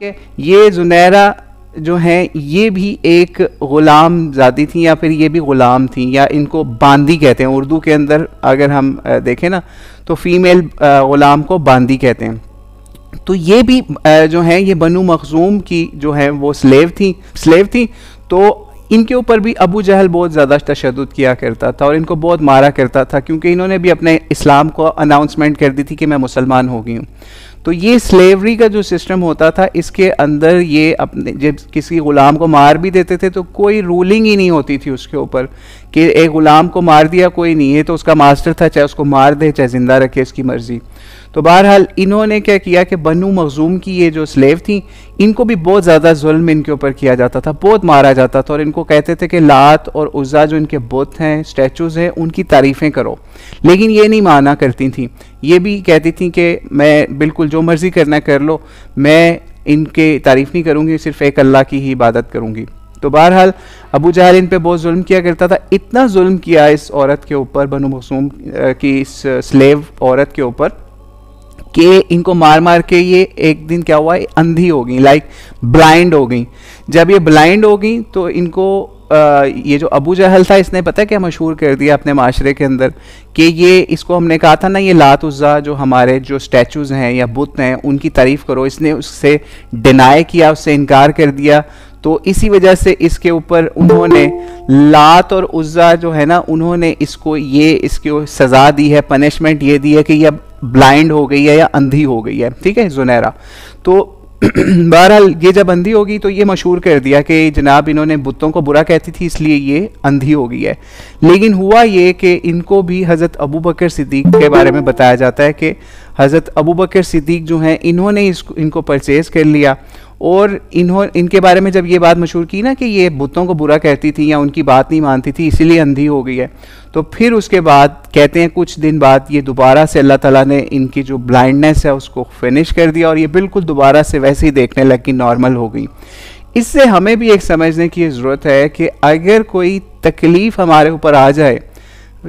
ये जुनैरा जो हैं ये भी एक ग़ुलाम ज़ादी थी, या फिर ये भी ग़ुलाम थी, या इनको बांदी कहते हैं। उर्दू के अंदर अगर हम देखें ना तो फ़ीमेल ग़ुलाम को बांदी कहते हैं। तो ये भी जो हैं ये बनु मखज़ूम की जो है वो स्लेव थी। तो इनके ऊपर भी अबू जहल बहुत ज़्यादा तशद्दुद किया करता था और इनको बहुत मारा करता था, क्योंकि इन्होंने भी अपने इस्लाम को अनाउंसमेंट कर दी थी कि मैं मुसलमान हो गई हूँ। तो ये स्लेवरी का जो सिस्टम होता था, इसके अंदर ये अपने जब किसी ग़ुलाम को मार भी देते थे तो कोई रूलिंग ही नहीं होती थी उसके ऊपर कि एक ग़ुलाम को मार दिया कोई नहीं, ये तो उसका मास्टर था, चाहे उसको मार दे चाहे ज़िंदा रखे, इसकी मर्ज़ी। तो बहरहाल इन्होंने क्या किया कि बनु मखज़ूम की ये जो स्लेव थी इनको भी बहुत ज़्यादा जुल्म इनके ऊपर किया जाता था, बहुत मारा जाता था, और इनको कहते थे कि लात और उज़्ज़ा जो इनके बुत हैं, स्टैचूज़ हैं, उनकी तारीफ़ें करो। लेकिन ये नहीं माना करती थी, ये भी कहती थी कि मैं बिल्कुल जो मर्ज़ी करना कर लो, मैं इनके तारीफ़ नहीं करूँगी, सिर्फ़ एक अल्लाह की ही इबादत करूँगी। तो बहरहाल अबू जहल इन पे बहुत जुल्म किया करता था, इतना जुल्म किया इस औरत के ऊपर, बनु मखज़ूम की इस स्लेव औरत के ऊपर, कि इनको मार मार के ये एक दिन क्या हुआ, अंधी हो गई, लाइक ब्लाइंड हो गई। जब ये ब्लाइंड हो गई तो इनको ये जो अबू जहल था इसने पता है क्या मशहूर कर दिया अपने माशरे के अंदर, कि ये इसको हमने कहा था ना ये लात उज़्ज़ा जो हमारे जो स्टैचूज़ हैं या बुत हैं उनकी तारीफ़ करो, इसने उससे डिनाई किया, उससे इनकार कर दिया। तो इसी वजह से इसके ऊपर उन्होंने लात और उज़्ज़ा जो है ना, उन्होंने इसको ये इसको सज़ा दी है, पनिशमेंट ये दी है कि ये ब्लाइंड हो गई है या अंधी हो गई है, ठीक है, जुनैरा। तो बहरहाल ये जब अंधी होगी तो ये मशहूर कर दिया कि जनाब इन्होंने बुतों को बुरा कहती थी इसलिए ये अंधी हो गई है। लेकिन हुआ ये कि इनको भी हज़रत अबू बकर सिद्दीक़ के बारे में बताया जाता है कि हज़रत अबू बकर सिद्दीक़ जो हैं इन्होंने इनको परचेज़ कर लिया, और इनके बारे में जब ये बात मशहूर की ना कि ये बुतों को बुरा कहती थी या उनकी बात नहीं मानती थी इसीलिए अंधी हो गई है, तो फिर उसके बाद कहते हैं कुछ दिन बाद ये दोबारा से अल्लाह ताला ने इनकी जो ब्लाइंडनेस है उसको फिनिश कर दिया और ये बिल्कुल दोबारा से वैसे ही देखने लगी, नॉर्मल हो गई। इससे हमें भी एक समझने की ज़रूरत है कि अगर कोई तकलीफ़ हमारे ऊपर आ जाए,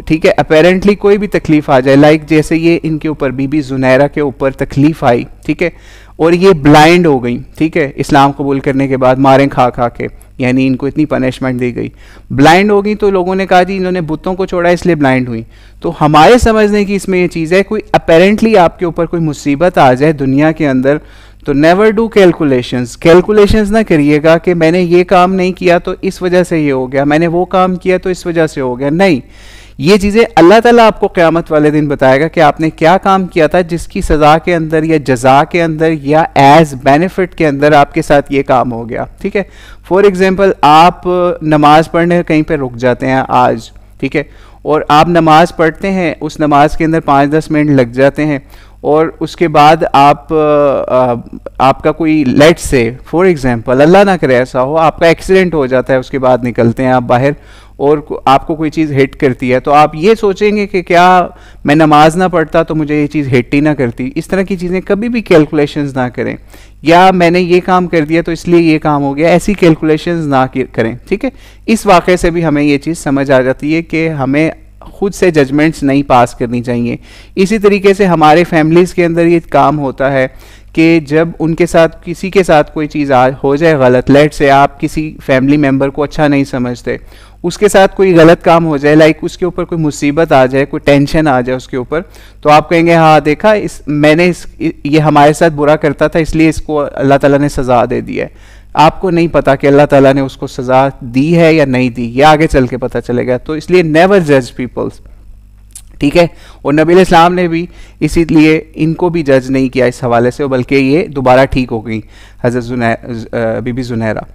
ठीक है, अपेरेंटली कोई भी तकलीफ़ आ जाए, लाइक जैसे ये इनके ऊपर बीबी जुनैरा के ऊपर तकलीफ़ आई, ठीक है, और ये ब्लाइंड हो गई, ठीक है, इस्लाम कबूल करने के बाद मारें खा खा के, यानी इनको इतनी पनिशमेंट दी गई, ब्लाइंड हो गई, तो लोगों ने कहा जी इन्होंने बुतों को छोड़ा इसलिए ब्लाइंड हुई। तो हमारे समझने की इसमें ये चीज़ है, कोई अपेरेंटली आपके ऊपर कोई मुसीबत आ जाए दुनिया के अंदर, तो नेवर डू कैलकुलेशंस ना करिएगा कि मैंने ये काम नहीं किया तो इस वजह से ये हो गया, मैंने वो काम किया तो इस वजह से हो गया। नहीं, ये चीज़ें अल्लाह ताला आपको क़यामत वाले दिन बताएगा कि आपने क्या काम किया था जिसकी सज़ा के अंदर या जज़ा के अंदर या एज बेनिफिट के अंदर आपके साथ ये काम हो गया, ठीक है। फॉर एग्ज़ाम्पल आप नमाज़ पढ़ने कहीं पर रुक जाते हैं आज, ठीक है, और आप नमाज़ पढ़ते हैं, उस नमाज के अंदर 5-10 मिनट लग जाते हैं, और उसके बाद आपका कोई लेट से फॉर एग्ज़ाम्पल अल्लाह ना करे ऐसा हो, आपका एक्सीडेंट हो जाता है, उसके बाद निकलते हैं आप बाहर और आपको कोई चीज़ हिट करती है, तो आप ये सोचेंगे कि क्या मैं नमाज ना पढ़ता तो मुझे ये चीज़ हिट ही ना करती। इस तरह की चीज़ें कभी भी कैलकुलेशंस ना करें, या मैंने ये काम कर दिया तो इसलिए ये काम हो गया, ऐसी कैलकुलेशंस ना करें, ठीक है। इस वाक़े से भी हमें ये चीज़ समझ आ जाती है कि हमें खुद से जजमेंट्स नहीं पास करनी चाहिए। इसी तरीके से हमारे फैमिलीज़ के अंदर ये काम होता है कि जब उनके साथ किसी के साथ कोई चीज़ हो जाए गलत, लेट से आप किसी फैमिली मेम्बर को अच्छा नहीं समझते, उसके साथ कोई गलत काम हो जाए, लाइक उसके ऊपर कोई मुसीबत आ जाए, कोई टेंशन आ जाए उसके ऊपर, तो आप कहेंगे हाँ देखा ये हमारे साथ बुरा करता था इसलिए इसको अल्लाह ताला ने सज़ा दे दी है। आपको नहीं पता कि अल्लाह ताला ने उसको सज़ा दी है या नहीं दी, ये आगे चल के पता चलेगा। तो इसलिए नेवर जज पीपल्स, ठीक है। और नबी इस्लाम ने भी इसीलिए इनको भी जज नहीं किया इस हवाले से, बल्कि ये दोबारा ठीक हो गई हज़रत बीबी जुनैरा।